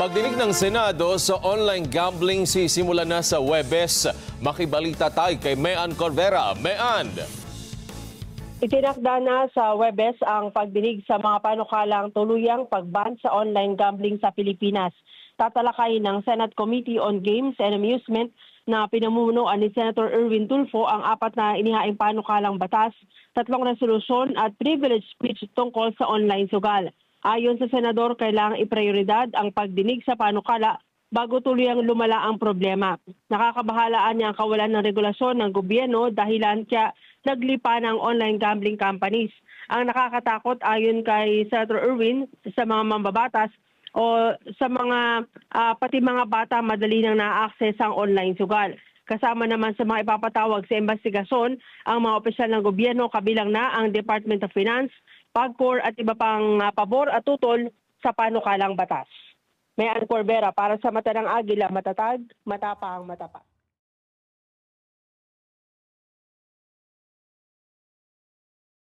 Pagdinig ng Senado sa online gambling sisimula na sa Huwebes. Makibalita tayo kay Mean Corvera. Mean! Itinakda na sa Huwebes ang pagdinig sa mga panukalang tuluyang pagban sa online gambling sa Pilipinas. Tatalakayin ng Senate Committee on Games and Amusement na pinamumunuan ni Senator Erwin Tulfo ang apat na inihaing panukalang batas, 3 resolusyon at privilege speech tungkol sa online sugal. Ayon sa Senador, kailangang iprioridad ang pagdinig sa panukala bago tuluyang lumala ang problema. Nakakabahalaan niya ang kawalan ng regulasyon ng gobyerno dahilan kaya naglipa ng online gambling companies. Ang nakakatakot ayon kay Senator Erwin sa mga mambabatas o sa mga pati mga bata madali nang na-access ang online sugal. Kasama naman sa mga ipapatawag sa investigasyon ang mga opisyal ng gobyerno kabilang na ang Department of Finance, PAGCOR at iba pang pabor at tutol sa panukalang batas. Mean Corvera para sa Mata ng Agila, matatag, matapang, matapat.